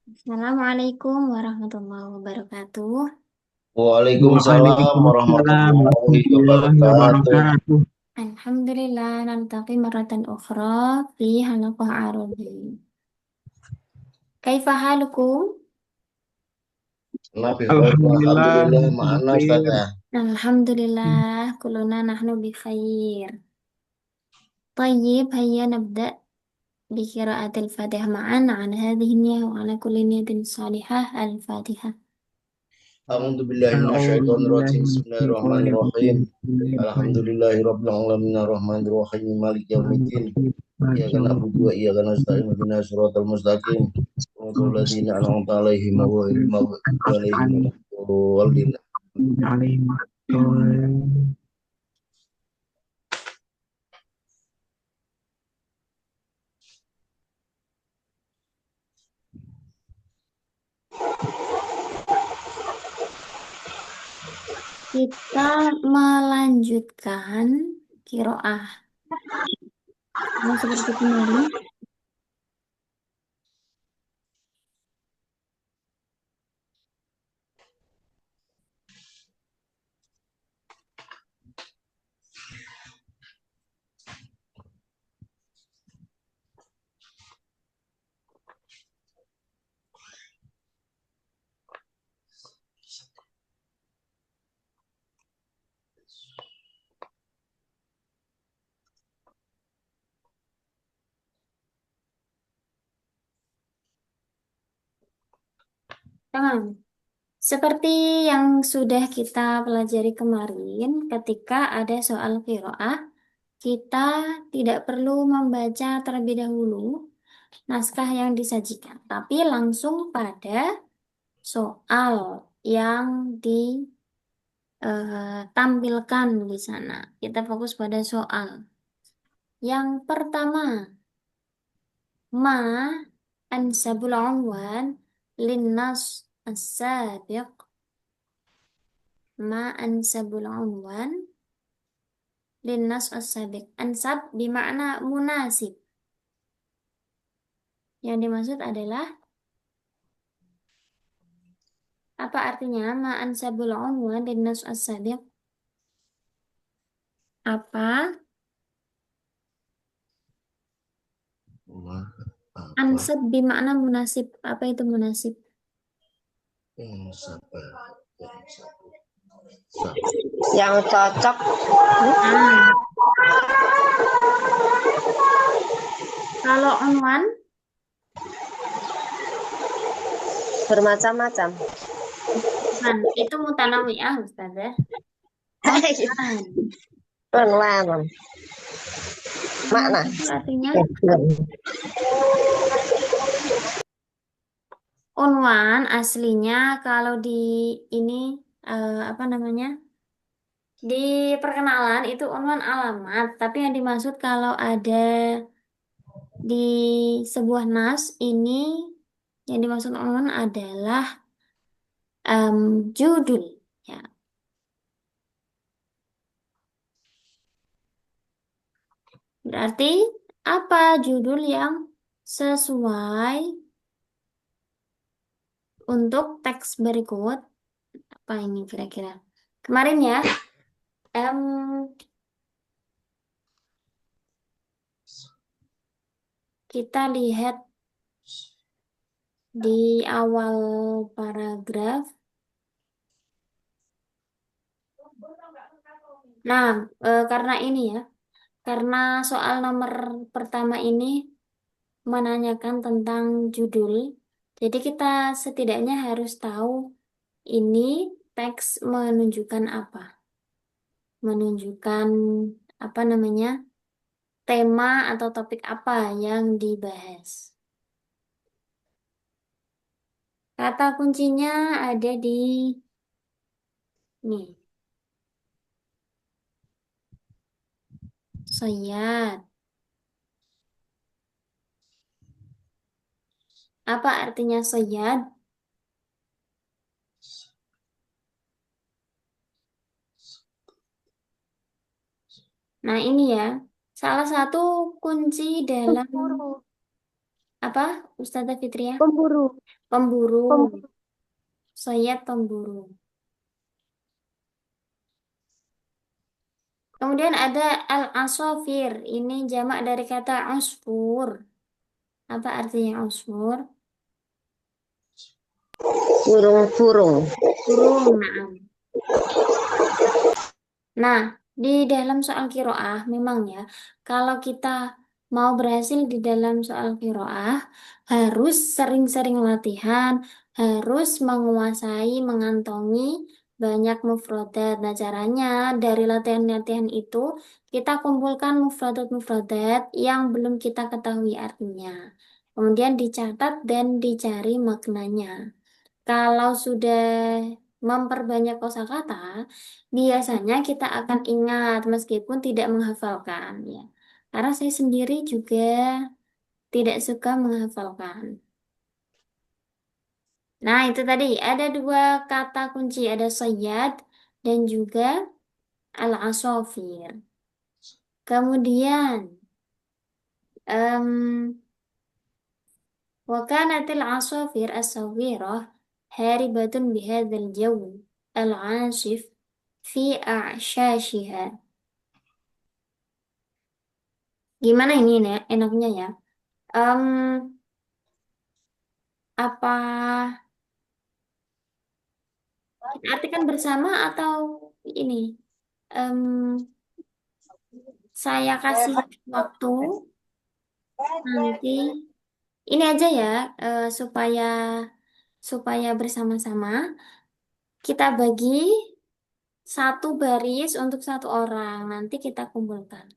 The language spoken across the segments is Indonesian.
Assalamualaikum warahmatullahi wabarakatuh. Waalaikumsalam Waalaikumsalam warahmatullahi warahmatullahi wabarakatuh. wabarakatuh. Alhamdulillah naltaqi maratan ukhra fi halaqah arabi. Kaifa halukum? Nabi baik, Alhamdulillah, alhamdulillah, ma'ana khair. Ustazah. Alhamdulillah kuluna nahnu bi khair. طيب هيا نبدأ بقراءة الفاتحة معا على هذه النية وعلى كل نية صالحة الفاتحة. A'udzu billahi A'udzu minasyaitonir billahi rajim. minasyaitonir Bismillahirrahmanirrahim. rajim. Bismillahirrahmanirrahim. Alhamdulillahi rabbil alamin arrahmanir rahim maliki yaumiddin. Maliki Iyyaka na'budu wa yaumiddin. iyyaka nasta'in ihdinas siratal mustaqim. Shiratal ladzina an'amta 'alaihim ghairil maghdubi 'alaihim waladdallin. Alaihim waladdallin. Kita melanjutkan kiroah. Sama seperti kemarin. Tamam. Seperti yang sudah kita pelajari kemarin, ketika ada soal qiraah, kita tidak perlu membaca terlebih dahulu naskah yang disajikan, tapi langsung pada soal yang ditampilkan di sana. Kita fokus pada soal. Yang pertama, ma ansabul unwan linnas as-sabiq. Ma ansabul unwan linnas as-sabiq. Ansab bermakna munasib. Yang dimaksud adalah apa artinya ma ansabul unwan linnas as-sabiq? Apa? Apa? Ansab bermakna munasib. Apa itu munasib? Sabar. Yang cocok Nah, kalau unwan, bermacam-macam. kan itu mutanawiyah, Ustazah. Unwan. Unwan. Unwan Makna. itu artinya unwan aslinya kalau di ini apa namanya? Di perkenalan itu unwan alamat, tapi yang dimaksud kalau ada di sebuah nas ini yang dimaksud unwan adalah judul. Ya, berarti apa judul yang sesuai untuk teks berikut? Apa ini kira-kira? Kemarin ya, em, kita lihat di awal paragraf. Nah, karena ini ya, karena soal nomor pertama ini menanyakan tentang judul, jadi kita setidaknya harus tahu ini teks menunjukkan apa, menunjukkan apa namanya tema atau topik apa yang dibahas. Kata kuncinya ada di nih, soyat. Apa artinya soyad? Nah, ini ya, salah satu kunci dalam Apa, Ustazah Fitria? Pemburu. Pemburu. Pemburu. Soyad pemburu. Kemudian ada al-asofir. Ini jamak dari kata usfur. Apa artinya usfur? Burung-burung. Burung, naam. Nah, di dalam soal kiroah, memang ya, kalau kita mau berhasil di dalam soal kiroah, harus sering-sering latihan, harus menguasai, mengantongi banyak mufrodat. Nah, caranya dari latihan-latihan itu, kita kumpulkan mufrodat-mufrodat yang belum kita ketahui artinya. Kemudian dicatat dan dicari maknanya. Kalau sudah memperbanyak kosakata, biasanya kita akan ingat meskipun tidak menghafalkan ya. Karena saya sendiri juga tidak suka menghafalkan. Nah, itu tadi ada dua kata kunci, ada sayyad dan juga al-asafir. Kemudian em وكانت العصافير الصغيرة هاربة بهذا الجو العاصف في أعشاشها. Gimana ini enaknya ya? Em, apa kita artikan bersama atau ini? Em, saya kasih waktu nanti. Ini aja ya, supaya supaya bersama-sama kita bagi satu baris untuk satu orang. Nanti kita kumpulkan.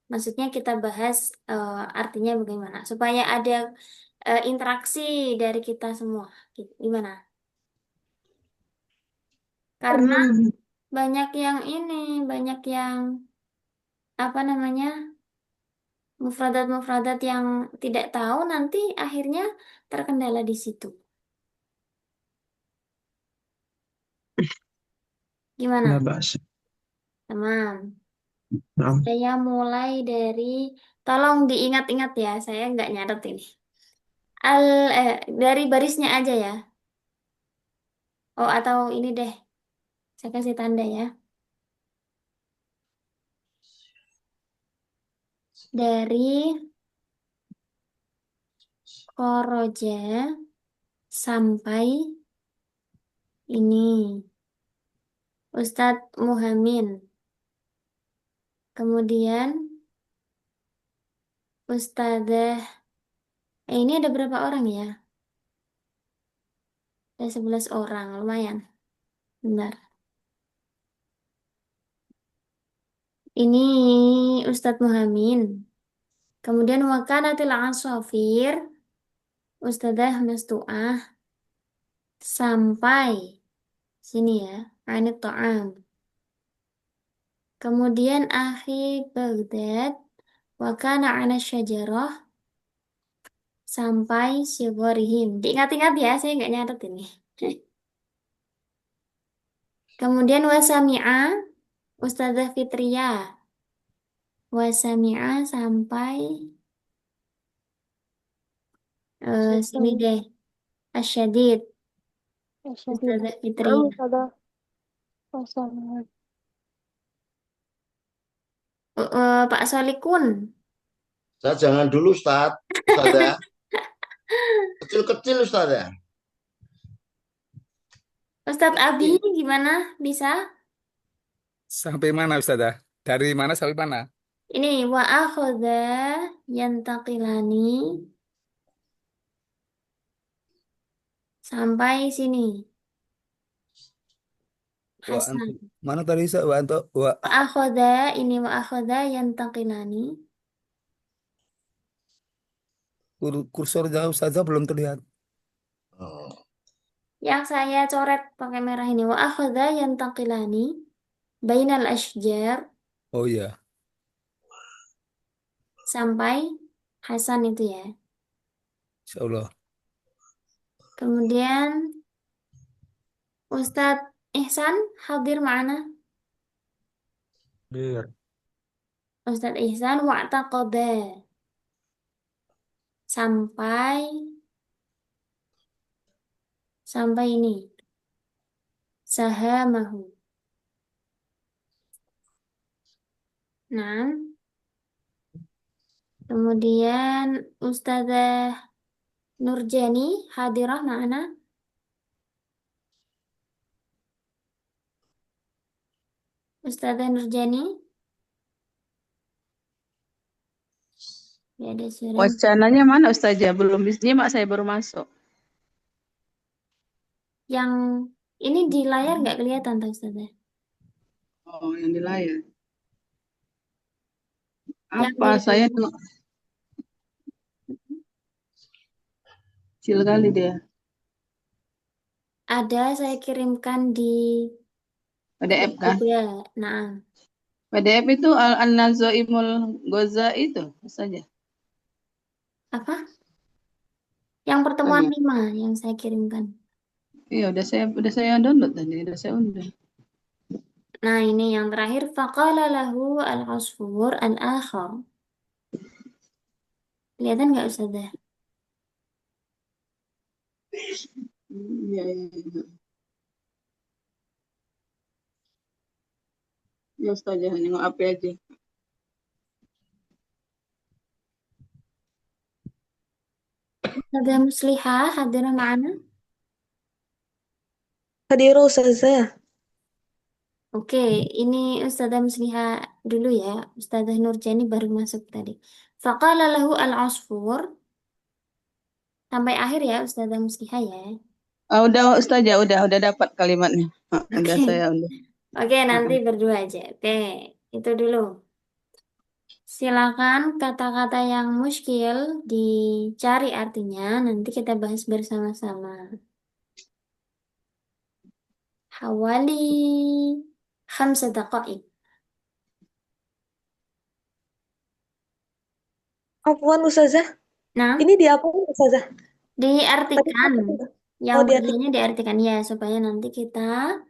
Maksudnya kita bahas artinya bagaimana supaya ada interaksi dari kita semua. Gimana? Karena banyak yang ini, banyak yang apa namanya mufradat-mufradat yang tidak tahu nanti akhirnya terkendala di situ. لا Gimana, بأس. teman? نعم. Saya mulai dari, tolong diingat-ingat ya, saya nggak nyatet ini. Al, dari barisnya aja ya. Oh, atau ini deh, saya kasih tanda ya. Dari Koroja sampai ini Ustadz Muhamin. Kemudian Ustadzah, ini ada berapa orang ya? Ada 11 orang, lumayan. Bentar. Ini Ustadz Muhamin. Kemudian Wakanatil Asofir, Ustadzah Mastu'ah sampai sini ya. Anit Ta'am. Kemudian Akhi Baghdad, Wakana Ana Syajarah sampai Sigorihim. Diingat-ingat ya, saya nggak nyatet ini. Kemudian Wasami'a, Ustadzah Fitria. Wasami'a sampai sini Syaitan. deh. Asyadid, Asyadid. Ustadzah Naam, Fitria. Ustazah. Wassalamualaikum. Pak Solikun, Ustaz, jangan dulu, Ustaz. Ustaz ya. Kecil-kecil, Ustaz ya. Ustadz Abi Kecil. gimana? Bisa? Sampai mana Ustazah? Dari mana sampai mana? Ini wa akhadha yantaqilani sampai sini. Wa antu. Hasan. Mana tadi Ustaz? Wa antu. Wa Wa akhadha ini wa akhadha yantaqilani. kursor jauh Ustazah belum terlihat. Oh. Yang saya coret pakai merah ini wa akhadha yantaqilani bainal ashjar Oh iya, sampai Hasan itu ya. Insya Allah. Kemudian Ustadz Ihsan hadir mana? Dir. Ustadz Ihsan wa'taqada sampai sampai ini sahamahu. Nah, kemudian Ustazah Nurjani hadirah mana? Ustazah Nurjani, ya ada suara. Wacananya mana Ustazah? Belum nyimak, saya baru masuk. Yang ini di layar nggak kelihatan tuh Ustazah? Oh, yang di layar. Yang Apa? di Saya nengok kecil kali dia. ada saya kirimkan di PDF grup kah? juga. Nah, PDF itu An-Nazaimul Ghaza itu saja. apa? Yang pertemuan Saja. 5 yang saya kirimkan. Iya, udah saya download tadi, udah saya unduh. Nah, ini yang terakhir faqala lahu al-asfur al-akhar. Kelihatan nggak Ustazah? Iya, iya, iya. Ya Ustazah, nengok apa aja. Ustazah Muslihah hadir mana? Hadir Ustazah. Oke, ini Ustazah Muslihah dulu ya. Ustazah Nurjani baru masuk tadi. Faqala lahu al-asfur. Sampai akhir ya Ustazah Muslihah ya. Udah Ustazah, udah dapat kalimatnya. Udah Oke. saya unduh. Oke, nanti Ah, berdua aja. Oke, itu dulu. Silakan kata-kata yang muskil dicari artinya. Nanti kita bahas bersama-sama. Hawali 5 دقائق. Afwan Ustazah. Nah, Ini di apa Ustazah? Tadi diartikan. apa? Yang Oh, di arti. bagiannya diartikan ya, supaya nanti kita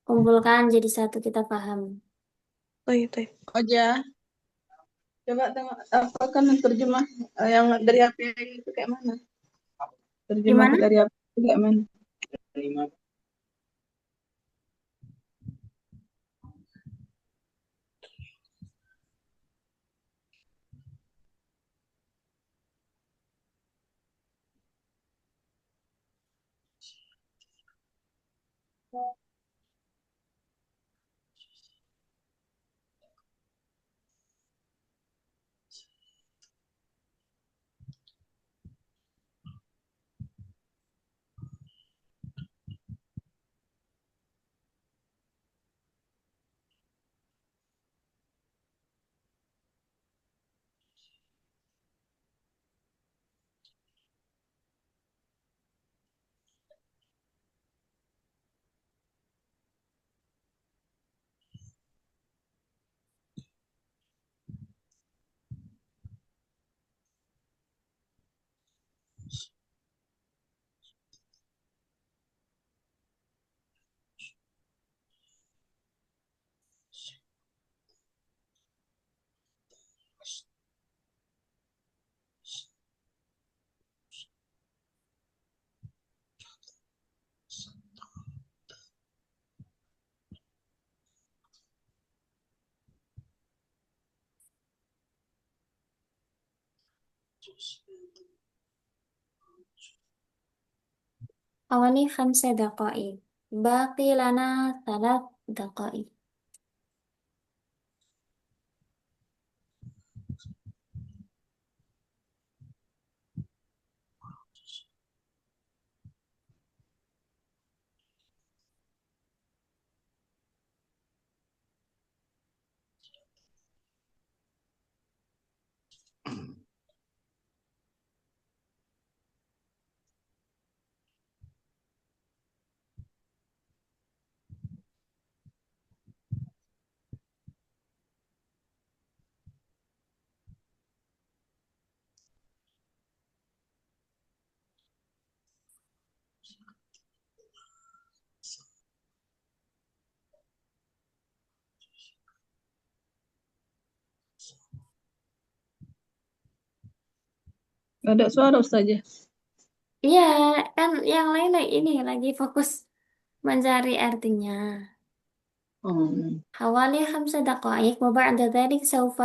kumpulkan jadi satu kita paham. Oh, iya, iya. Aja. Coba tengok apa kan terjemah yang dari apa itu kayak mana? Terjemah Gimana? dari apa itu kayak mana? Awalnya 5 دقائق. Baqi lana 3 دقائق. Nggak ada suara Ustazah. Iya, kan yang lain ini lagi fokus mencari artinya. Oh. حوالي 5 دقائق وبعد ذلك سوف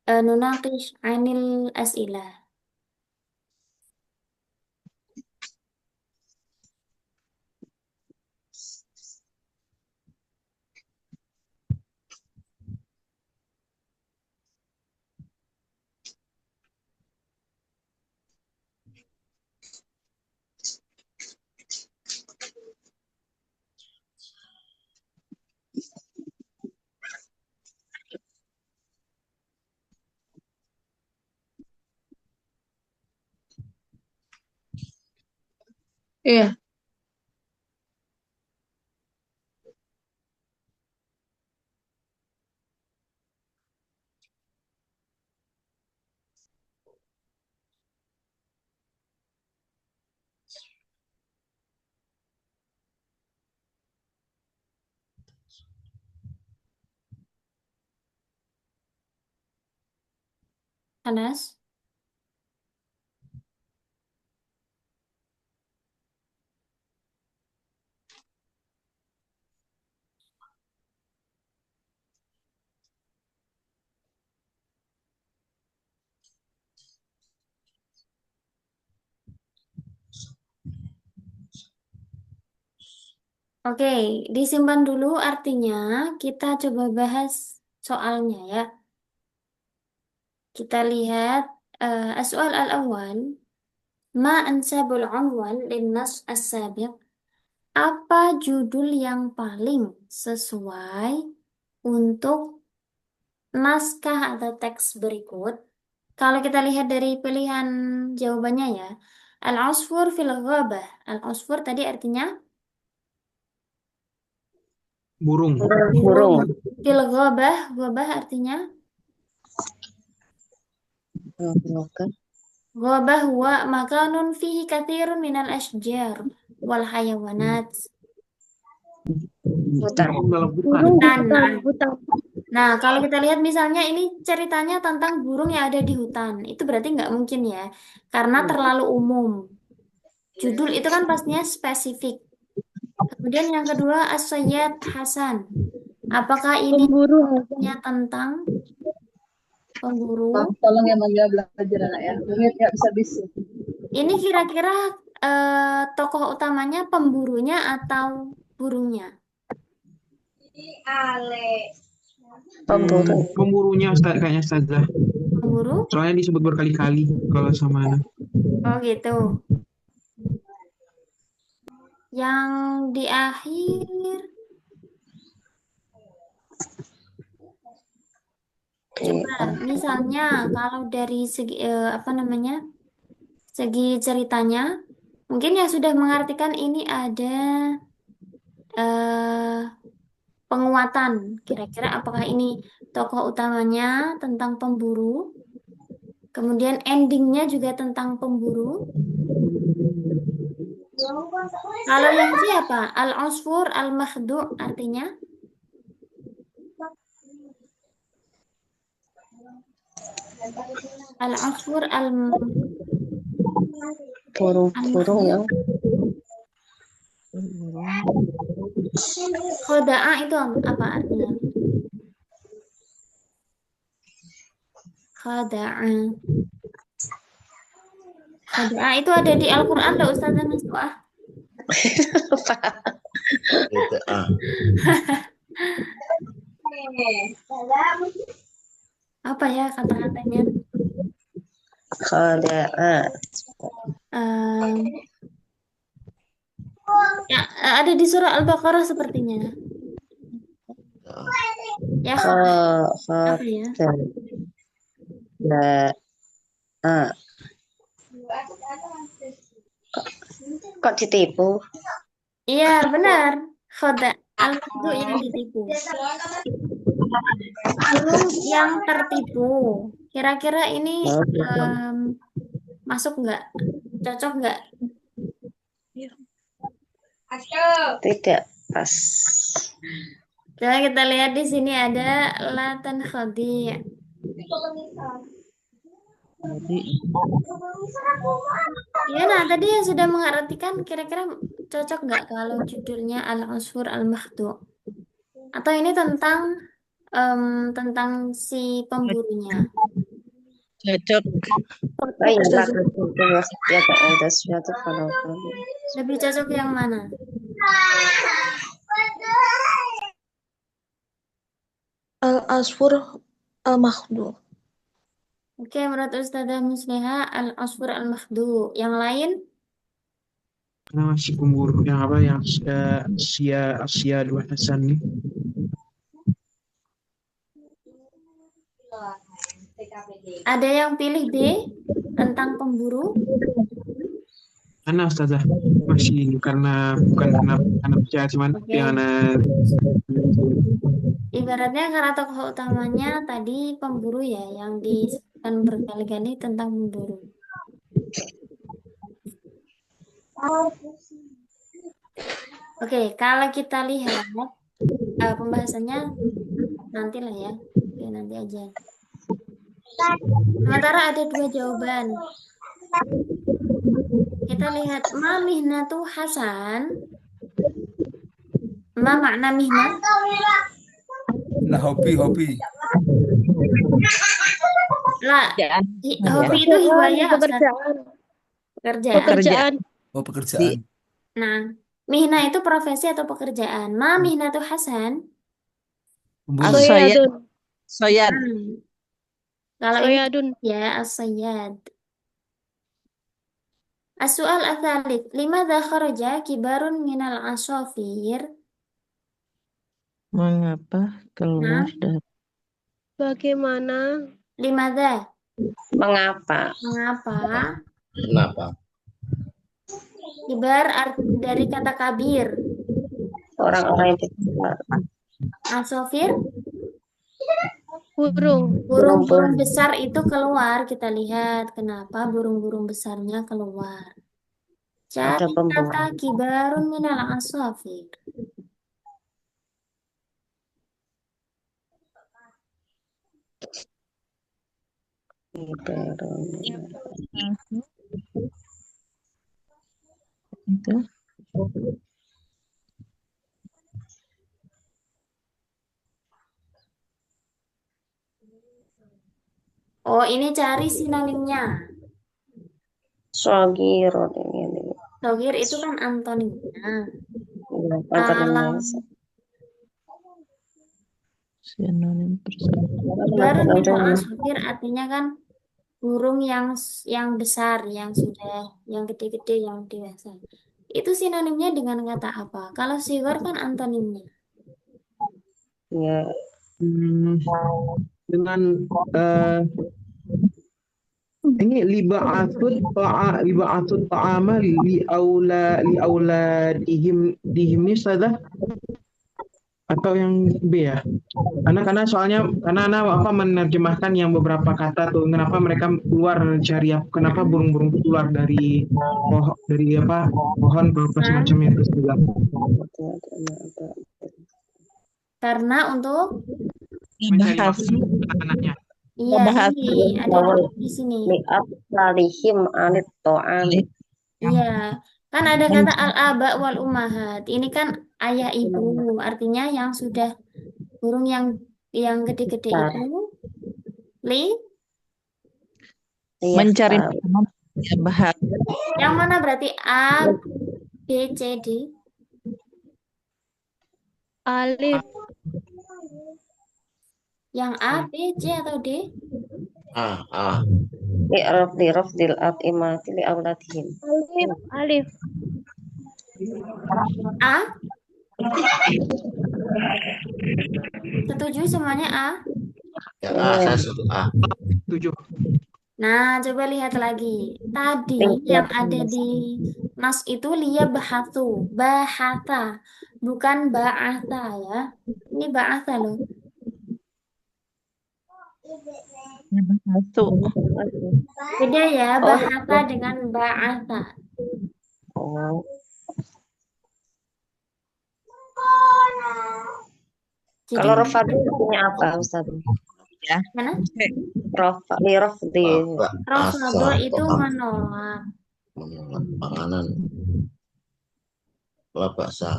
نناقش عن الأسئلة. Iya. Anas? Oke, disimpan dulu artinya. Kita coba bahas soalnya ya. Kita lihat soal al-awwal. Ma ansabul unwan linnas as-sabiq. Apa judul yang paling sesuai untuk naskah atau teks berikut? Kalau kita lihat dari pilihan jawabannya ya. Al-usfur fil ghabah. Al-usfur tadi artinya Burung. burung. Fil ghabah, ghabah artinya ghabah huwa makanun fihi katsirun minal ashjar wal hayawanat. Burung dalam hutan. Hutan. Nah, kalau kita lihat misalnya ini ceritanya tentang burung yang ada di hutan. Itu berarti nggak mungkin ya. Karena terlalu umum. Judul itu kan pastinya spesifik. Kemudian yang kedua, As-Sayyad Hasan. Apakah ini tentang pemburu? Tolong yang menjawab belajar anak ya. Mungkin nggak bisa bisik. Ini kira-kira tokoh utamanya pemburunya atau burungnya? Pemburunya kayaknya Ustazah. Pemburu? Soalnya disebut berkali-kali kalau sama anak. Oh gitu. Yang di akhir coba misalnya kalau dari segi apa namanya segi ceritanya mungkin yang sudah mengartikan ini ada eh, penguatan. Kira-kira apakah ini tokoh utamanya tentang pemburu, kemudian endingnya juga tentang pemburu. Kalau yang siapa? Al-Usfur Al-Makhdu' artinya Al-Usfur Burung yang Khoda'a itu apa artinya? Khoda'a. Khoda'a itu ada di Al-Quran loh Ustazah Naswa. GTA. Apa ya kata-katanya? khada'a. Ya, ada di surah Al-Baqarah sepertinya. Ya, apa ya? Khada'a. Kok ditipu? Iya, benar. Khoda al-makhdu yang ditipu. Burung yang tertipu. Kira-kira ini masuk nggak? Cocok nggak? Tidak pas. Coba kita lihat di sini ada la tankhadi. Ya, nah tadi yang sudah mengartikan kira-kira cocok nggak kalau judulnya Al-Usfur Al-Makhdu? Atau ini tentang si pemburunya? Cocok. Baik, Ustazah. maka itu ya ada suatu kalau Lebih cocok yang mana? Al-Asfur Al-Makhdu. Oke, menurut Ustazah Musliha Al-Usfur Al-Makhdu. Yang lain? Karena si pemburu yang apa yang Asia dua Hasan nih. Ada yang pilih B tentang pemburu? Ana Ustazah masih karena bukan karena percaya cuman Oke. yang ana Ibaratnya karena tokoh utamanya tadi pemburu ya, yang disebutkan berkali-kali tentang pemburu. Oke, kalau kita lihat pembahasannya nantilah ya. Oke, nanti aja. Sementara ada dua jawaban. Kita lihat ma mihnatu Hasan. Ma makna mihnah? Nah, hobi. Lah, hobi itu hiwaya, Ustaz. Pekerjaan. Oh, pekerjaan. Nah, mihnah itu profesi atau pekerjaan. Ma mihnatu Hasan. Pemburu. Soyad. Kalau ini ya as-sayyad. As-su'al ats-tsalits, limadza kharaja kibarun minal asafir? Mengapa keluar dari Bagaimana? Limadza? mengapa Kenapa? Kibar dari kata kabir. orang-orang yang besar Asafir? Burung. Burung-burung besar itu keluar. Kita lihat kenapa burung-burung besarnya keluar. ada Cari pemburu kata kibarun minal asafir. itu? Oh, ini cari sinonimnya. Shogirun ini Shogir itu kan antonimnya. antonimnya Sinonim Kibarun minal asafir artinya kan burung yang besar, yang gede-gede, yang dewasa. Itu sinonimnya dengan kata apa? Kalau sigar kan antonimnya. ya dengan ini liba'atut ta'ama li auladihim ini Ustazah atau yang B ya? Karena soalnya karena apa menerjemahkan yang beberapa kata tuh kenapa mereka keluar cari apa? Kenapa burung-burung keluar dari pohon apa semacamnya itu Ustazah. Karena untuk Mencari makan anak-anaknya. iya ini ada di sini. li'ab lalihim anit to'ami Iya, kan ada kata al-aba wal ummahat. Ini kan ayah ibu, artinya yang sudah burung yang gede-gede itu mencari makanan yang bahagia. yang mana berarti A, B, C, D? Alif. Yang A, B, C atau D? li'raf dil atimati li auladihim Alif. A? Setuju semuanya A? Yang A, saya setuju A. 7. Nah, coba lihat lagi. Tadi yang ada di nas itu liya bahata, bukan ba'atha ya. Ini ba'atha loh. Beda ya, bahata dengan ba'atha. oh Jadi kalau rafadil artinya apa Ustaz? ya. Mana? Li rafdi. Asa Rafado itu to'am. menolak. Menolak panganan. La ba'sa.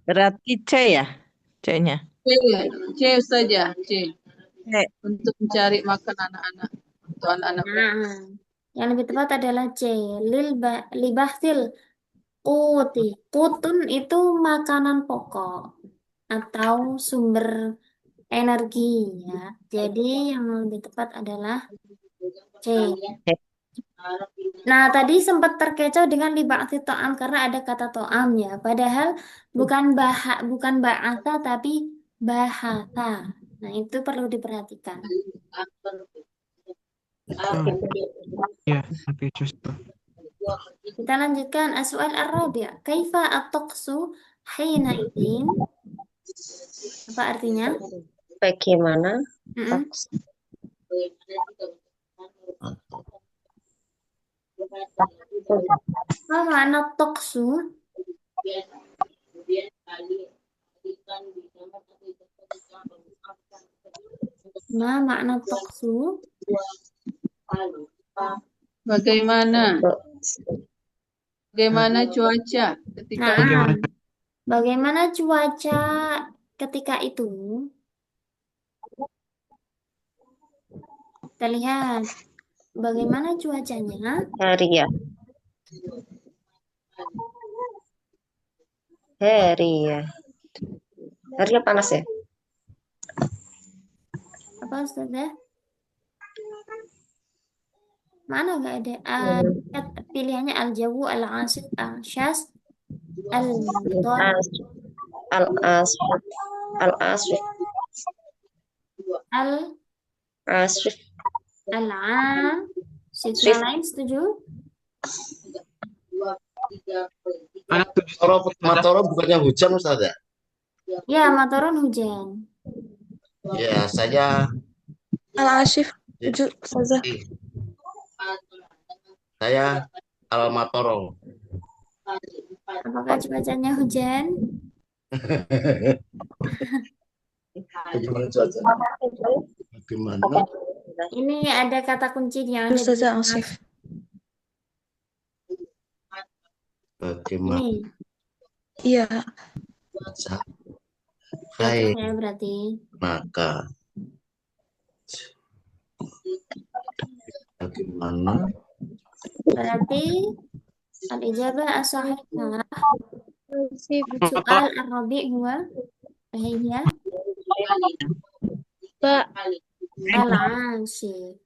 Berarti C ya, C-nya. C saja, C. C. Untuk mencari makan anak-anak. Untuk anak-anak mereka. Nah, yang lebih tepat adalah C. Libahtil kuti. Kutun itu makanan pokok atau sumber energi ya. Jadi yang lebih tepat adalah C. C. Nah, tadi sempat terkecoh dengan liba'ati to'am karena ada kata to'am ya. Padahal bukan ba'ata tapi bahata. Nah, itu perlu diperhatikan. Ya, tapi justru. Kita lanjutkan soal ar-rabi'. Kaifa at-taqsu hina idin? Apa artinya? Bagaimana Mm-mm. taks Apa makna taqsu? Nah, makna taqsu Bagaimana? untuk Bagaimana cuaca ketika Nah, itu? bagaimana cuaca ketika itu? Kita lihat bagaimana cuacanya. hari ya. Harinya panas ya. Apa Ustazah? Mana nggak ada? Pilihannya al-jawu, al-asif, al-syas, al-mutar, Al-asif. Al-asif. Asif. al-am. Siswa lain setuju? Anak tujuh. Matoro bukannya hujan Ustaz ya? Ya, matoron hujan. Ya, saya Al-Asif. Ustazah. saya Al-Matoro. Apakah cuacanya hujan? Bagaimana cuaca? Bagaimana? Ini ada kata kuncinya. Ada di Ustazah atas. Asif. Bagaimana Ini Iya. cuaca? cocok Hai, ya berarti. maka bagaimana? Berarti al-ijabah as-sahihah Asif. soal ar-rabi' huwa hiya Ba. al-asif.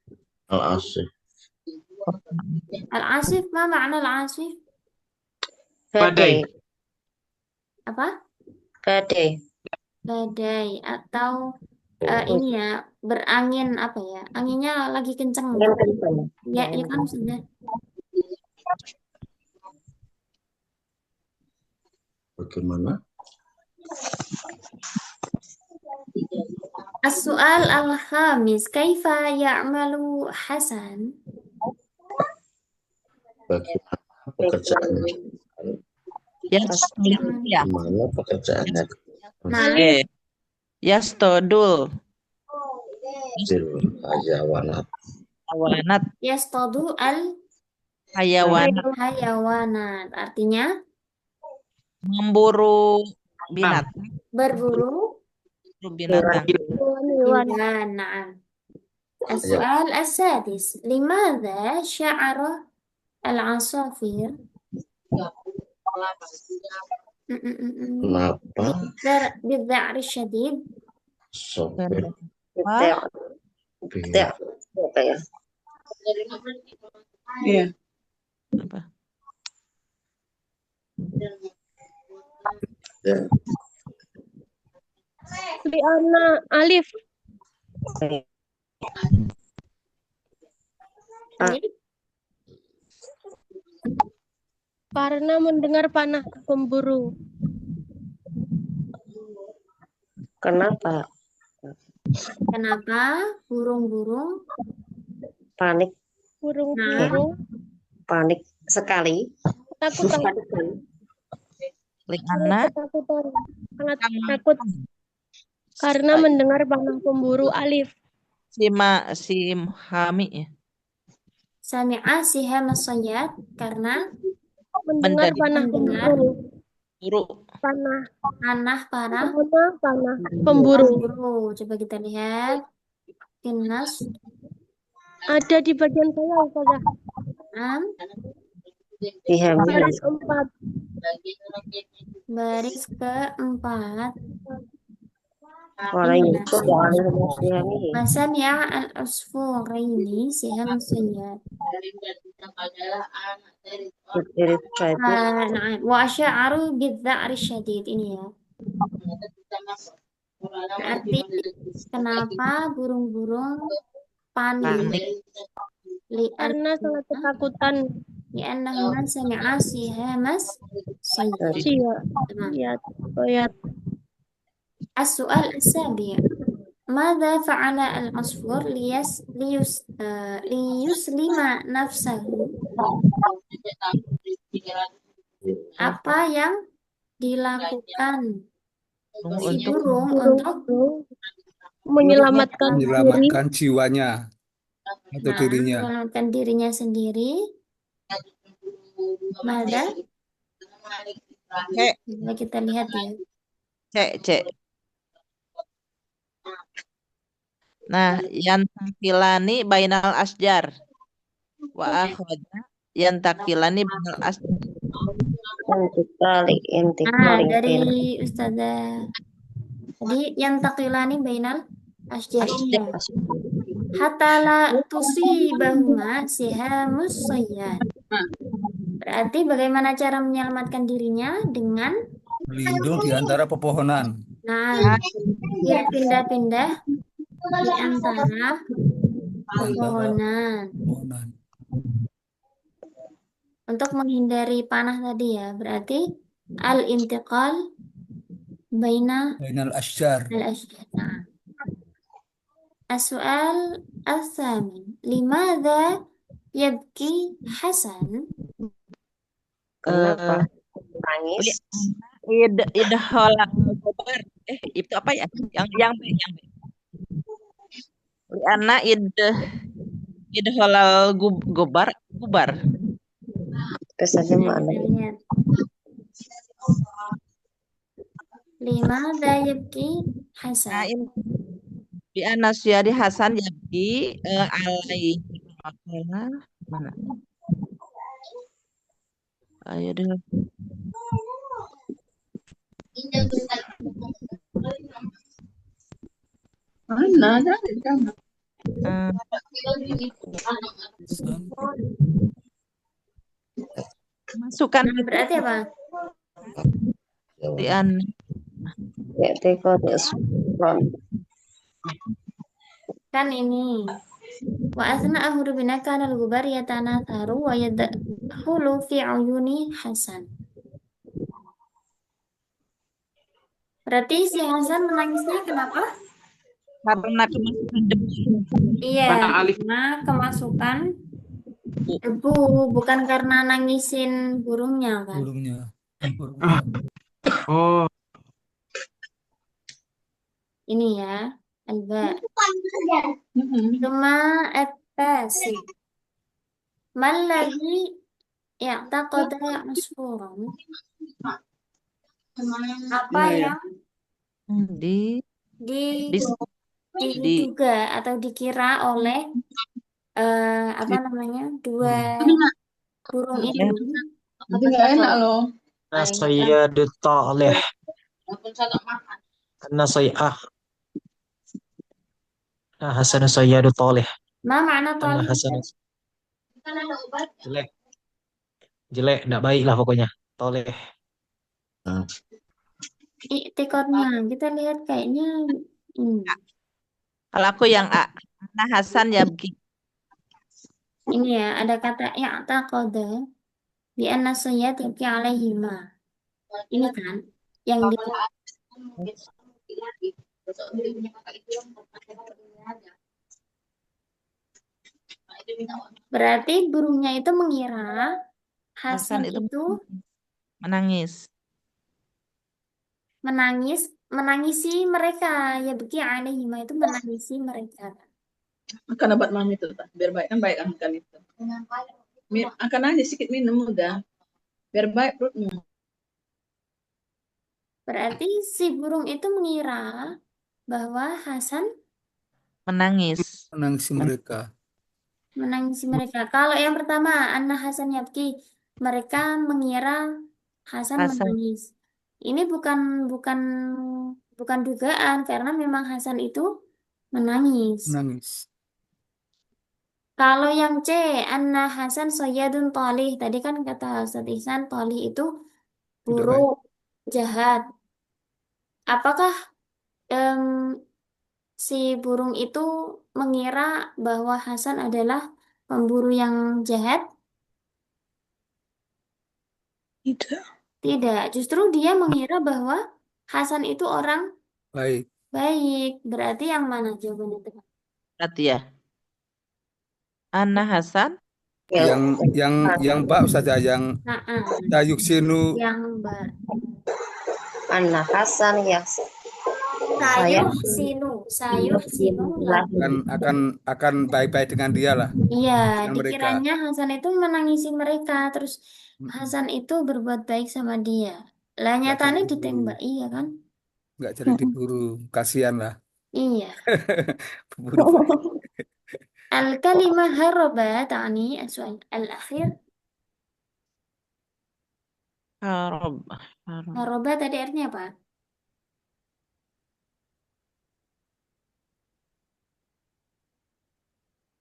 Al-asif. Al-asif, ma makna al-asif? Badai. Apa? Badai. Badai atau ini ya, berangin apa ya? Anginnya lagi kenceng. Angin kencang. Ya, ya kan sudah. Bagaimana? As-su'al al-khamis, kaifa ya'malu Hasan? Bagaimana pekerjaannya? Ya, ya. Bagaimana pekerjaannya? Nah, Oke. Yastodul. Bil hayawanat. Hayawanat. yastadu Hayawanat. al-hayawanat. Artinya Memburu binatang. berburu Binatang. hewan. Na'am. As-su'al as-sadis, limadha sya'ara al-asafir? Kenapa Bidza'ri syadid. sopir Tidak. Apa ya? Iya. Apa? ya, Liana Alif. Karena mendengar panah pemburu. Kenapa? Kenapa burung-burung Panik. Burung-burung Panik sekali. ketakutan. Liana Ketakutan. Sangat takut. Karena mendengar panah pemburu. Alif. Si Hami ya. Sami'a siham as-sayyad karena Mendengar Mendengar panah mendengar pemburu. buruk. Panah. panah para Panah pemburu. pemburu. Coba kita lihat. Kinas Ada di bagian saya, Ustazah. an Dihami. Baris 4. baris keempat. Orang Ini itu yang dihami. Masami'a al-usfuraini siham as-sayyad. Berdiri itu. Nah, wa asy'aru bidza'ri syadid ini ya. Berarti kenapa burung-burung panik? Panik. Karena sangat ketakutan. Li'annahuma sami'a sihamas sayyad. Iya. Lihat. As-su'al as-sabi' ماذا فعل العصفور ليسلم نفسه? Apa yang dilakukan si burung untuk Menyelamatkan diri. Menyelamatkan jiwanya atau dirinya. menyelamatkan dirinya sendiri? Mada? Cek, Coba kita lihat ya. cek. Nah, yantakilani bainal asjar. Wa akhadna yantakilani bainal asjar. Dari Ustazah. Jadi yang takilani bainal asjar ini ya. Hatta la tusibahuma sihamus sayyad. Berarti bagaimana cara menyelamatkan dirinya dengan Berlindung di antara pepohonan. berpindah-pindah di antara pepohonan untuk menghindari panah tadi ya. Berarti al-intiqal bainal ashjar. al-ashjar. Nah. As-su'al al-thamin. Limadha yabki Hasan? Kenapa nangis? Idhola gobar. Itu apa ya? Yang B. Liana idholal gobar. Kesannya mana? Limadha yabki Hasan? Nah, ini Liana syari Hasan yabki alaihi mana? Ayo deh. Mana ada? Masukkan Berarti apa? Lian. Ya, teko Kan ini. Wa asna'ahu rubina kana al-gubar yatanatharu wa yadkhulu fi uyuni Hasan. Berarti si Hasan menangisnya kenapa? Karena kemasukan debu. Iya, karena kemasukan debu, bukan karena nangisin burungnya kan? Oh, Ini ya, alba. Cuma etasi. Malagi ya'taqada usfurun. Apa yang diduga atau dikira oleh apa namanya dua burung itu? Tapi nggak enak loh. Saya ditoleh karena saya Hasan saya ditoleh Ma makna karena toleh? Hasan jelek tidak baik lah pokoknya toleh. Iktiqadnya kita lihat kayaknya Kalau aku yang A, karena Hasan yabki. ini ya, ada kata i'taqada bi anna sayyid yabki alaihima. Ini kan yang di berarti burungnya itu mengira Hasan itu menangis. menangisi mereka. Ya beki alaihima itu menangisi mereka. Makan obat mami itu, tak? Biar baik kan makan itu. Makan aja sedikit minum udah. Biar baik perutmu. Berarti si burung itu mengira bahwa Hasan Menangis. Menangisi mereka. menangisi mereka. Kalau yang pertama, Anna Hasan Yabki, mereka mengira Hasan Hasan. menangis. Ini bukan bukan bukan dugaan karena memang Hasan itu menangis. Menangis. Kalau yang C, Anna Hasan Soyadun Tolih. Tadi kan kata Ustaz Ihsan, Tolih itu Tidak baik. buruk, jahat. Apakah em, si burung itu mengira bahwa Hasan adalah pemburu yang jahat? Tidak. Tidak, justru dia mengira bahwa Hasan itu orang Baik. baik. Berarti yang mana jawabannya teman? Berarti ya. Anna Hasan. Yang Mbak saja yang Nah, Tayuksinu yang Mbak. Anna Hasan ya saya Sayuh sinu lah. akan baik-baik dengan dia lah. Iya, Dengan mereka. dikiranya Hasan itu menangisi mereka, terus Mm-mm. Hasan itu berbuat baik sama dia. Lah Nggak nyatanya jadi diburu. ditembak, iya kan? Nggak jadi diburu. Kasihan lah. Iya. Buru. Al-kalimah haroba ta'ni as-su'al al-akhir. Harob. Haroba tadi artinya apa?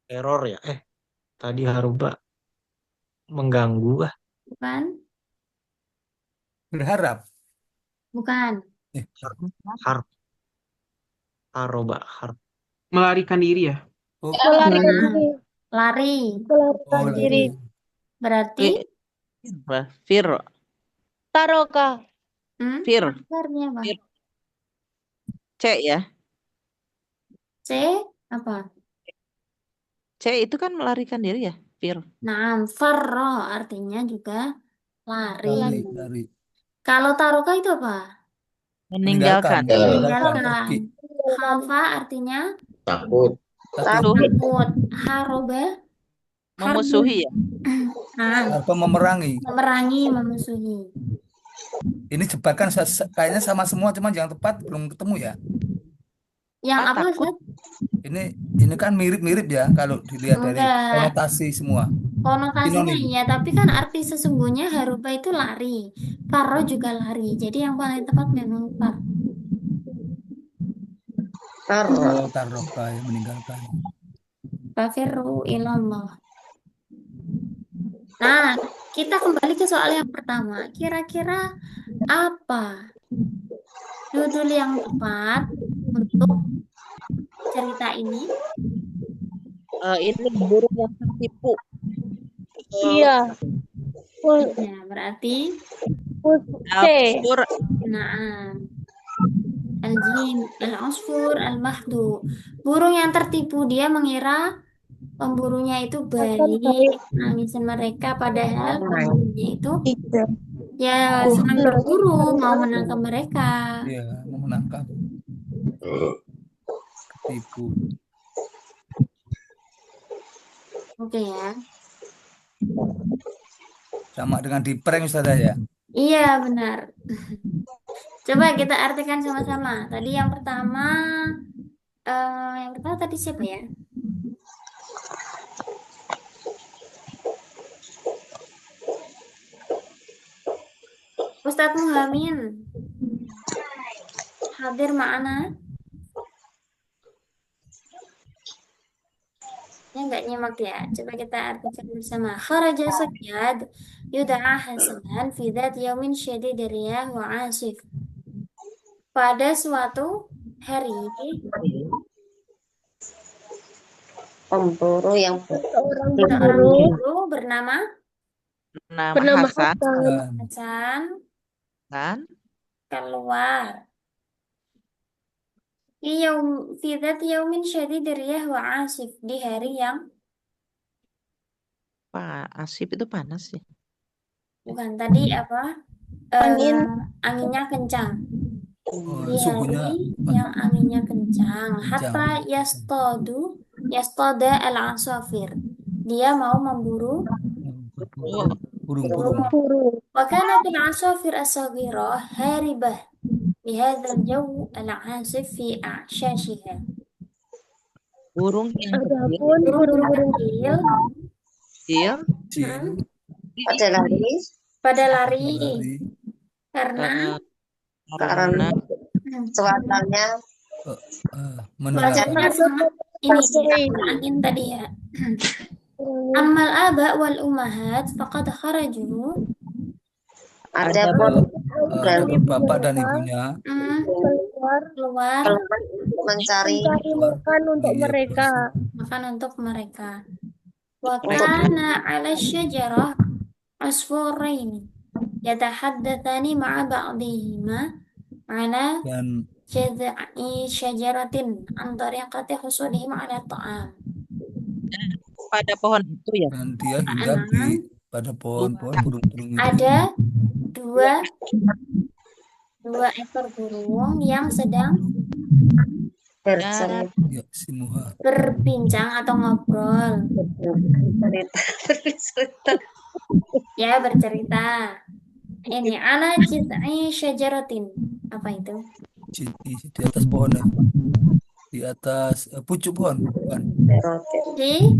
Error ya. Tadi Haruba mengganggu ah. Bukan? Berharap. Bukan. Har Haroba har. Melarikan diri ya. Oh, Melarikan Nah, diri. lari. Melarikan lari. diri. Berarti Fir. Taroka. Fir. artinya apa? Fir. C ya. C apa? C itu kan melarikan diri ya. Fir. Nah, farro artinya juga lari. Lari. Kalau taroka itu apa? Meninggalkan. Meninggalkan. Pergi. Khafa artinya Takut. takut. Haroba Memusuhi ya. Nah, Apa memerangi. memerangi, memusuhi. Ini jebakan kayaknya sama semua, cuman yang tepat belum ketemu ya. Yang apa, takut. Ustaz? Ini kan mirip-mirip ya kalau dilihat dari Enggak. konotasi semua. Konotasinya Sinonim. iya, tapi kan arti sesungguhnya haruba itu lari. Farro juga lari. Jadi yang paling tepat memang far. Oh, taroka yang meninggalkan. Fafirru ilallah. Nah, kita kembali ke soal yang pertama. Kira-kira apa judul yang tepat untuk cerita ini? Ini burung yang tertipu. Iya. Ya, berarti C. Al-Sur. nah, al-jin, al-usfur, al-mahdu. Burung yang tertipu, dia mengira pemburunya itu baik, nangisin mereka, padahal pemburunya itu ya senang berburu, mau menangkap mereka. Iya, mau menangkap. Tipu. Oke ya. Sama dengan di prank saja ya. Iya, benar. Coba kita artikan sama-sama. Tadi yang pertama tadi siapa ya? Ustadz Muhamin. Hadir ma'ana? Ya nggak nyimak ya. Coba kita artikan bersama. Kharaja Sayyad yud'a Hasanan fi dzat yaumin syadid riyah wa asif. Pada suatu hari pemburu yang Seorang seorang berburu guru bernama bernama Hasan. Hasan Kan? keluar fi dzat yaumin syadid riyah wa asif, di hari yang Asif itu panas ya. bukan tadi apa? Angin. Anginnya kencang. Oh, di suhunya hari yang anginnya kencang. kencang. Hatta yastoda al-asafir. Dia mau memburu Oh, Burung-burung. Burung. wa kanat al-asafir as-saghirah haribah bihadha al-jaw al-asif fi a'shashiha. burung yang kecil, Adapun Burung-burung burung-burung kecil kecil mm, Pada lari pada lari Lari. karena karena mm, suasananya Mendengar cuacanya cuacanya sangat ini Pasai. angin tadi ya. Amal aba wal umahat faqad kharaju ada adapun bapak dan ibunya Keluar keluar mencari mencari makan untuk Iya, mereka. makan untuk mereka. Wa kana 'ala syajarah asfarain yatahaddatsani ma'a ba'dihima 'ala dan jad'i syajaratin an tariqati husudihim 'ala ta'am. pada pohon itu ya. dan dia hinggap di pada pohon-pohon burung-burung itu. Ada dua ekor burung yang sedang bercerita Ya, simuha. berbincang atau ngobrol. bercerita Ya, bercerita. Ini ala jiz'i syajaratin. Apa itu? Di atas pohon ya. Di atas pucuk pohon, bukan? Di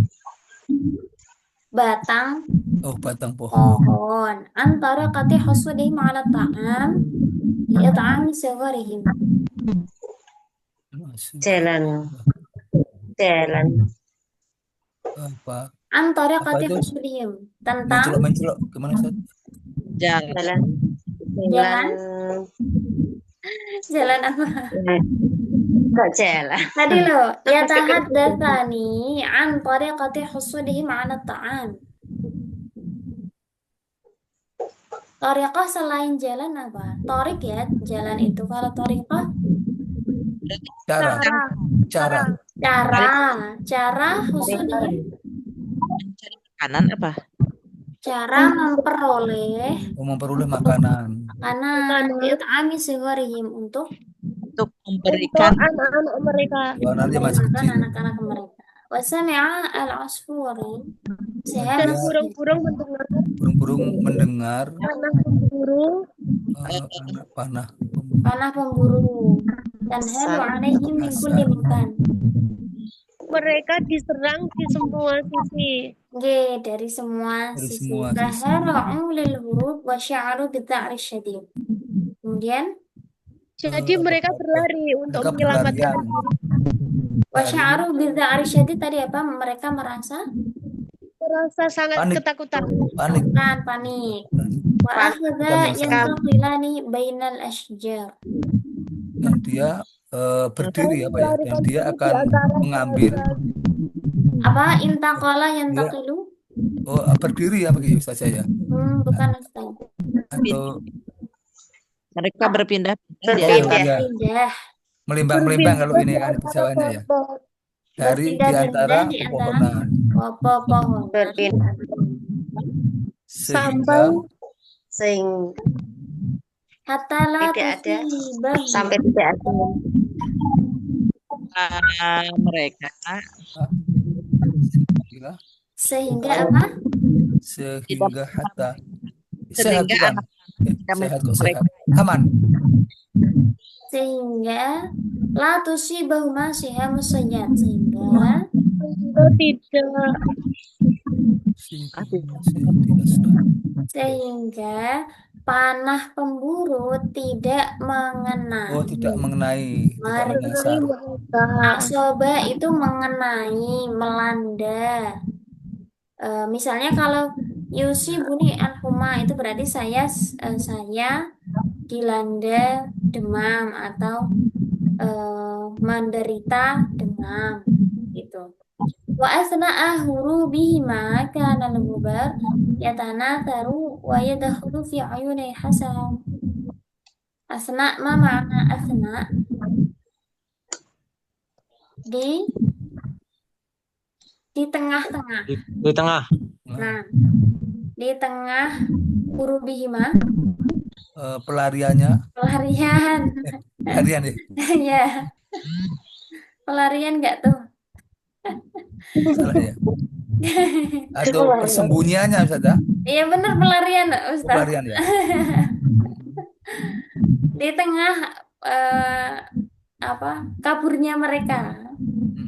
batang Oh, batang pohon. pohon. Antara kati hasudihim ala ta'am li'at'ami sagharihim. Masuk. jalan Apa? Antara Apa kati itu? hasudihim. Tentang Mencelok. Gimana, Ustaz? Jalan. jalan apa? kok jalan Tadi loh, yatahaddatsani an tariqati husudihim ala ta'am. Tariqah selain jalan apa? Torik ya, jalan itu. Kalau tariqah, Cara Mencari husudihim, makanan apa? cara memperoleh memperoleh makanan. makanan li'at'ami sigharihim untuk Untuk memberikan anak-anak mereka. Karena dia masih makan kecil. anak-anak mereka. Wasami'a al-asfuri Dan burung-burung mendengar Burung-burung mendengar anak burung panah. panah pemburu dan halu alaihim min kulli makan. mereka diserang di semua sisi. Dari semua Dari sisi. semua sisi. Fahara'u lil hurub wa sya'aru bid'ari syadid. Kemudian Jadi mereka berlari untuk mereka menyelamatkan berlarian. wa sya'aru bid'ari syadid tadi apa? Mereka merasa merasa sangat Panik. ketakutan. Panik. panik. Wa akhadha yantaqilani bainal ashjar. Dan dia berdiri apa ya? Dan dia akan mengambil. Apa intaqala yantaqilu? Berdiri apa gitu Ustaz ya? Bukan Ustaz. Atau mereka berpindah Berpindah. melimbang-melimbang kalau ini kan Jawanya ya. Dari di antara pepohonan. Pepohonan. sehingga Hatta la tidak ada tusibah. sampai tidak ada mereka Sehingga apa? Sehingga hatta Sehingga sehat bukan? Sehat kok sehat. Aman. Sehingga la tusibahu ma sihamus sayyad. Sehingga Tidak sehingga panah pemburu tidak mengenai. Tidak mengenai, tidak menyasar. Asoba itu mengenai, melanda. Misalnya kalau Yusi Buni Anhuma itu berarti saya dilanda demam atau menderita demam gitu. Wa asna'a hurubihima kana al-ghubar yatanatharu wa yadkhulu fi ayuni Hasan. Asna ma ma'na asna? Di tengah-tengah. Di tengah. Nah, di tengah hurubihima Pelarian. Pelarian ya. Ya, pelarian nggak tuh? Salah ya. Atau persembunyiannya Ustazah. Iya bener pelarian, Oh, Ustaz. pelarian ya. Di tengah eh, apa kaburnya mereka.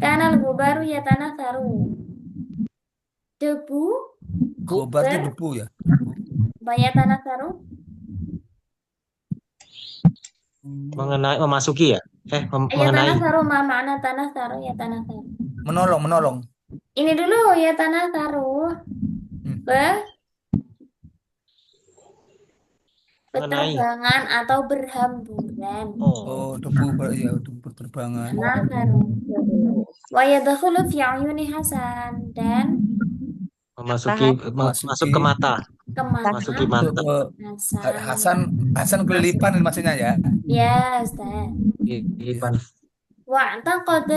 Kanal baru ya tanah taruh. Debu Gobar itu ber debu ya. banyak tanah taruh. Mengenai memasuki ya? Ya tanah Mengenai. taruh mana tanah taruh ya tanah taruh. Menolong, menolong. Ini dulu ya tanah taruh. Be Mengenai. Beterbangan atau berhamburan. Oh, debu ya, debu berterbangan. Tanah taruh. Wa yadkhulu fi ayuni Hasan dan Memasuki masuk ke mata. ke mata Masuki mata. Hasan. Hasan kelilipan ini maksudnya ya. Ya, Ustaz. Kelilipan. واعتقد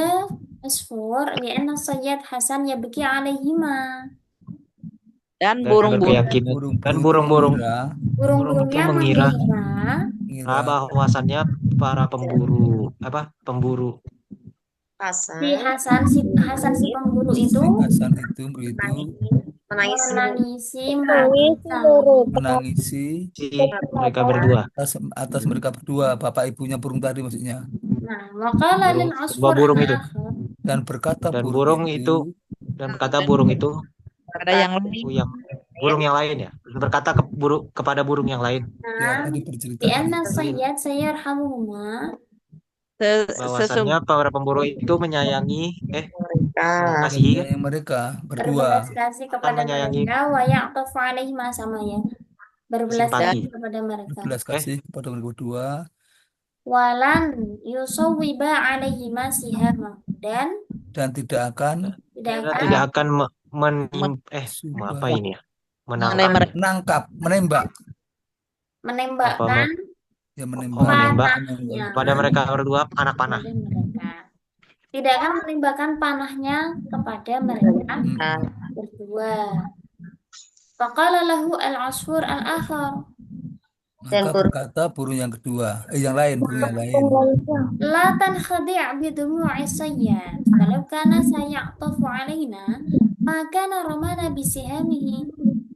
عصفور لأن الصياد حسن يبكي عليهما. Dan Dan burung-burung berkeyakinan dan Burung-burung burung itu Burung-burungnya mengira mengira bahwasannya para pemburu pemburu si Hasan Hasan si pemburu itu Hasan itu menangisi menangisi si mereka berdua. atas mereka berdua, bapak ibunya burung tadi maksudnya. Nah, waqala lil Kedua asfur burung itu. al-akhar. Dan berkata Dan burung burung itu dan berkata burung itu ada yang lain. yang burung yang lain ya. Berkata kepada burung yang lain ya Nah, tadi bercerita di tadi. anna sayyad sayarhamuhuma. bahwasannya para pemburu itu menyayangi mengasihi Yang mereka berdua Berbelas kasih kepada menyayangi mereka wa ya'tafu alaihima sama ya. Berbelas simpati. kasih kepada mereka. berbelas kasih kepada mereka berdua Walan yusawwiba alaihima sihama dan tidak akan tidak akan apa ini ya? menembak menembakkan ya panahnya kepada mereka berdua anak panah. kepada mereka. Tidak akan menembakkan panahnya kepada mereka berdua. Faqala lahu al-asfur al-akhar. maka berkata burung yang kedua yang lain burung yang lain La tankhadi' bidumu'i sayyad. Kalau kana sayaqtafu alaina, ma kana ramana bisihamihi.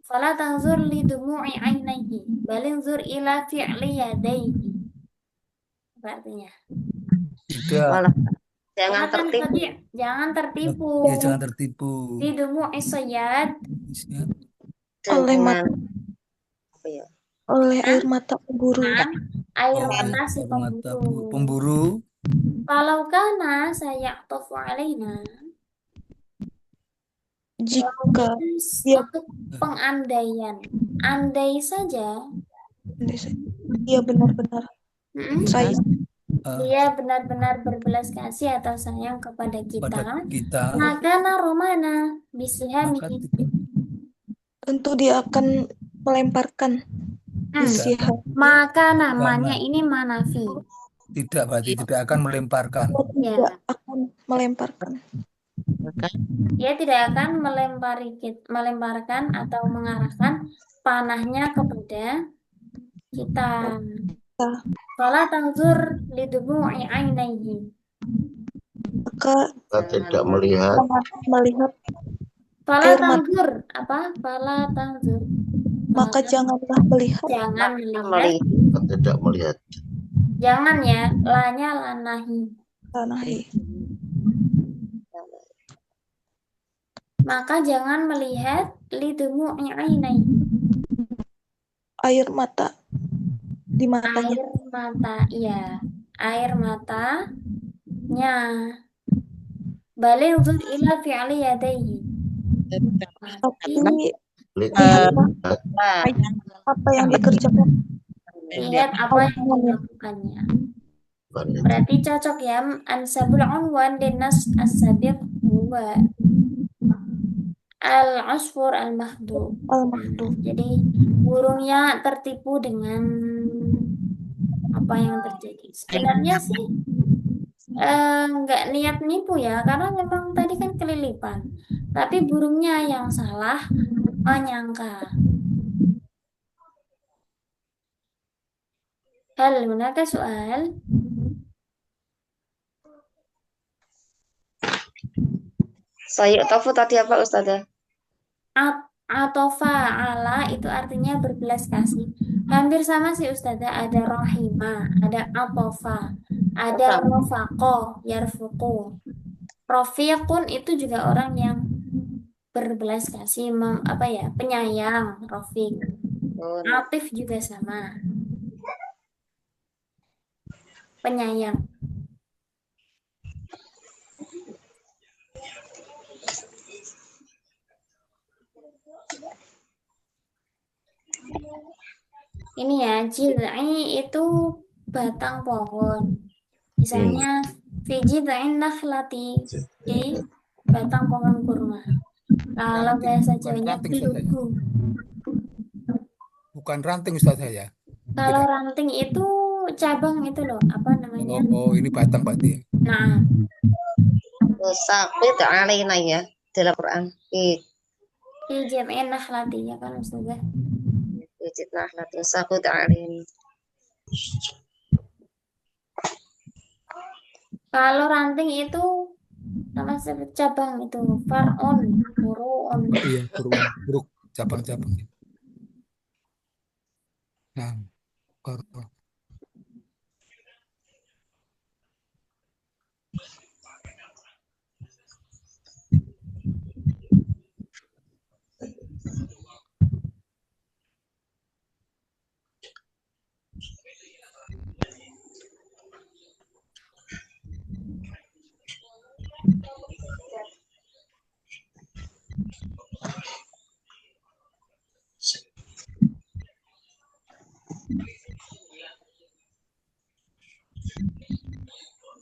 Fala tanzur li dumu'i ainaihi, bal anzur ila fi'li yadayhi. Apa artinya? tidak jangan tertipu. Jangan tertipu. Ya, jangan tertipu Li dumu'i sayyad Oleh mata oleh air mata pemburu. Air mata si pemburu. Kalau kana sayaqtafu alaina, Jika dia pengandaian, andai saja dia benar-benar sayang, dia benar-benar berbelas kasih atau sayang kepada kita, maka naromana bisihami, tentu dia akan melemparkan bisiham. Maka namanya ini manafi. Tidak berarti tidak akan melemparkan. Tidak akan melemparkan. Dia tidak akan melemparkan atau mengarahkan panahnya kepada kita. Fala tanzur lidumu'i ainaihi. Maka tidak melihat Fala tanzur apa? Fala tanzur. Maka janganlah melihat. Jangan melihat. Tidak melihat. Jangan ya, lanya lanahi. Maka jangan melihat lidumu'i ainaihi. Air mata di matanya. Air mata, iya. Air matanya. Balik untuk ila fi'li yadayhi. Tapi apa yang dikerjakan? Lihat apa yang dilakukannya. Berarti cocok ya. Ansabul unwan dinas as-sabiq huwa al-asfur al-mahdu. Jadi burungnya tertipu dengan apa yang terjadi. Sebenarnya sih nggak niat nipu ya, karena memang tadi kan kelilipan. Tapi burungnya yang salah menyangka. Hal hunaka soal? Saya tofu tadi apa Ustazah? Atofa ala itu artinya berbelas kasih. Hampir sama sih Ustazah. Ada rohima, ada atofa, ada Sama. rofako, yarfuku. Rofiqun itu juga orang yang berbelas kasih, apa ya, penyayang, rofiq. Oh, nah. Atif juga sama, penyayang. Ini ya, jil'i itu batang pohon. Misalnya, fi jid'in nakhlati, di batang pohon kurma. Kalau Ranting, bahasa bukan Jawanya ranting Ustazah ya. belugu. Bukan ranting Ustazah ya. Kalau Beda. ranting itu cabang itu loh, apa namanya? Oh, ini batang berarti ya. Nah, Sakit alaina ya dalam Quran. fi jid'in nakhlati ya kan Ustazah. Ijit nahlatin sakit alaina. Kalau ranting itu sama seperti cabang itu, far'on, furu'on. Iya, buruk cabang-cabang. Nah, kalau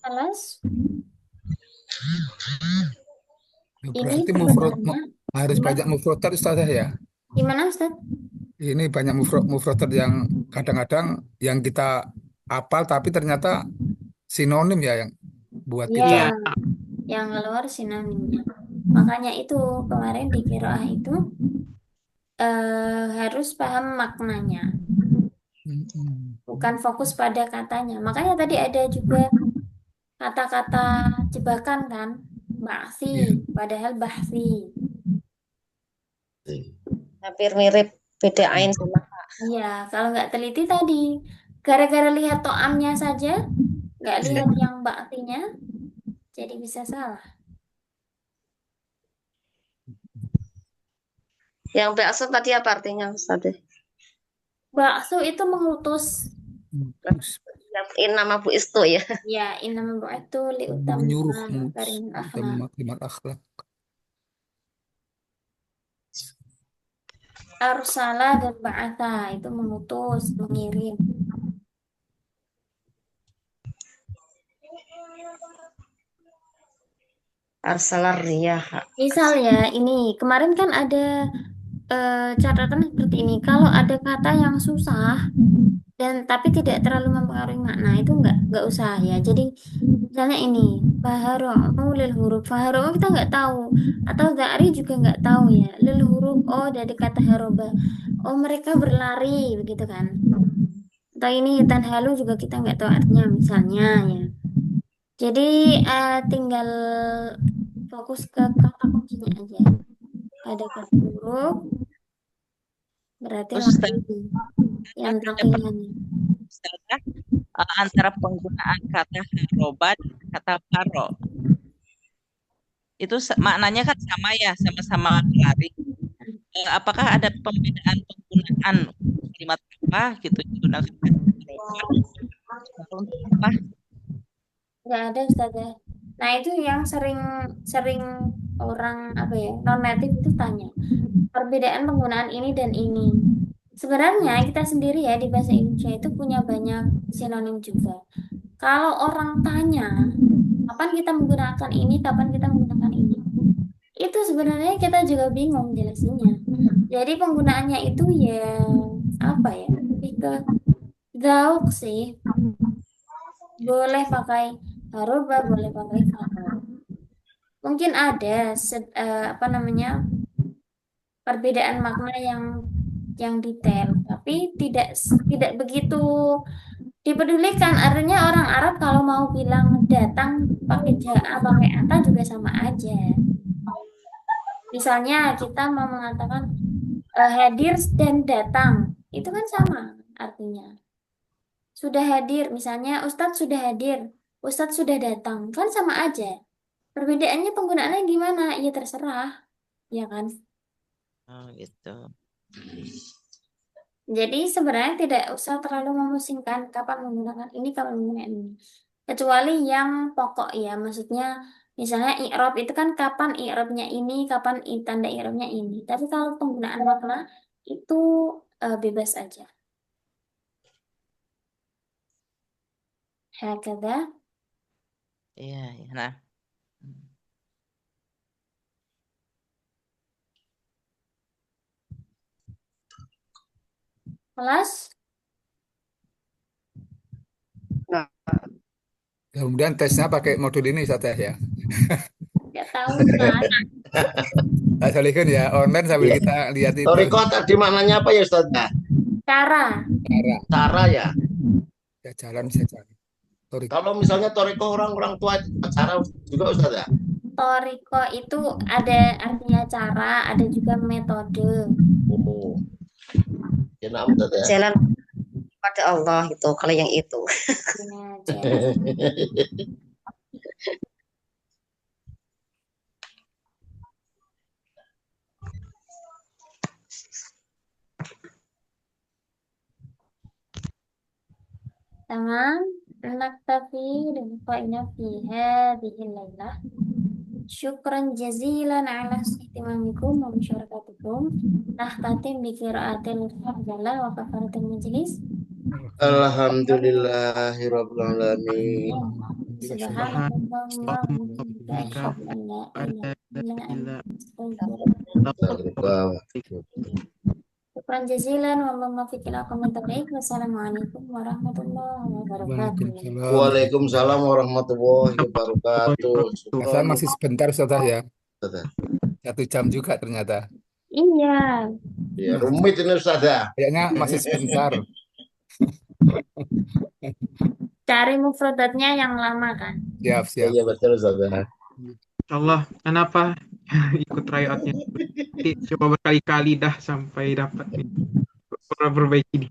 Alas, ya ini berarti sebenarnya harus banyak mufrodat Ustazah ya. gimana Ustaz? Ini banyak mufrodat yang kadang-kadang yang kita hafal tapi ternyata sinonim ya yang buat Ya, kita. yang keluar sinonimnya. Makanya itu kemarin di qiraah itu harus paham maknanya, bukan fokus pada katanya. Makanya tadi ada juga kata-kata jebakan kan, ba'si, Iya. padahal bahsi. Hampir mirip beda ain sama Iya, kalau nggak teliti tadi, gara-gara lihat to'amnya saja, nggak lihat yang baktinya, jadi bisa salah. yang bakso tadi apa artinya Ustazah? Bakso itu mengutus. Nama Bu Istu ya. Ya, innama bu'ithu Menyuruh liutammima makarimul akhlaq. makrimal akhlak. Arsala dan ba'atha itu mengutus, mengirim. Arsalar riyaha. Misal ya, ini kemarin kan ada catatan seperti ini. Kalau ada kata yang susah dan tapi tidak terlalu mempengaruhi makna itu nggak usah ya. Jadi misalnya ini faharu'u lil huruf. Faharu'u kita nggak tahu atau za'ri juga nggak tahu ya. Lil huruf oh dari kata haroba. Oh mereka berlari begitu kan. Atau ini tanhalu juga kita nggak tahu artinya misalnya ya. Jadi tinggal fokus ke kata kuncinya aja. Ada kata huruf berarti Ustaz, lari yang ada tampilannya. Ustazah, antara penggunaan kata haroba dan kata faro. Itu maknanya kan sama ya, sama-sama lari. Apakah ada pembedaan penggunaan kalimat apa gitu digunakan untuk apa? Nggak ada Ustazah. Nah itu yang sering orang apa ya non native itu tanya perbedaan penggunaan ini dan ini. Sebenarnya kita sendiri ya di bahasa Indonesia itu punya banyak sinonim juga. Kalau orang tanya kapan kita menggunakan ini, kapan kita menggunakan ini, itu sebenarnya kita juga bingung jelasinnya. Jadi penggunaannya itu ya apa ya lebih ke gauk sih. Boleh pakai haroba, boleh pakai faro. Mungkin ada apa namanya perbedaan makna yang detail, tapi tidak begitu Dipedulikan artinya orang Arab kalau mau bilang datang pakai ja'a pakai ata juga sama aja. Misalnya kita mau mengatakan hadir dan datang, itu kan sama artinya. Sudah hadir, misalnya Ustadz sudah hadir, Ustadz sudah datang, kan sama aja. Perbedaannya penggunaannya gimana? Ya terserah, ya kan? Oh, gitu. Jadi sebenarnya tidak usah terlalu memusingkan kapan menggunakan ini, kapan menggunakan ini. Kecuali yang pokok ya, maksudnya misalnya i'rab itu kan kapan i'rabnya ini, kapan tanda i'rabnya ini. Tapi kalau penggunaan makna itu bebas aja. Hakada. Iya, iya. Nah, Kelas Nah, Kemudian tesnya pakai modul ini Ustaz ya. nggak tahu kan Pak Solihin ya, online sambil Iya. kita lihat itu Toriko tadi maknanya apa ya Ustaz? cara. cara Cara ya. ya jalan bisa jalan. Toriko. Kalau misalnya Toriko orang-orang tua cara juga Ustaz ya? Toriko itu ada artinya cara, ada juga metode. Oh. Ya, nah, Ustaz ya. jalan pada Allah itu kalau yang itu. Nah, jalan. Tamam, naktafi biqa'ina fi hadhihi al-lailah. Syukran jazilan ala ihtimamikum wa musyarakatikum. Nahtatim bi qiraatil hamdalah wa kafaratil majlis. Alhamdulillahirabbil alamin. Subhanallahumma wa bihamdika asyhadu an la ilaha illa anta astaghfiruka. Syukran jazilan wallahu muwaffiq ila aqwamit thoriq. Wassalamualaikum warahmatullahi wabarakatuh. Waalaikumsalam. Waalaikumsalam warahmatullahi wabarakatuh. Perasaan masih sebentar Ustaz ya. Ustaz. 1 jam juga ternyata. Iya, Ya, rumit ini Ustaz ya. Kayaknya masih sebentar. cari mufradatnya yang lama kan. Siap, siap. Iya betul Ustaz ya. Allah, kenapa ikut tryoutnya? Nanti coba berkali-kali dah sampai dapat nih. Perbaiki nih.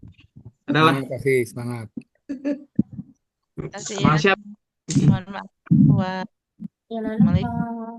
Adalah Terima kasih, semangat. terima kasih ya. Masya Mohon maaf. Ya lalu Assalamualaikum.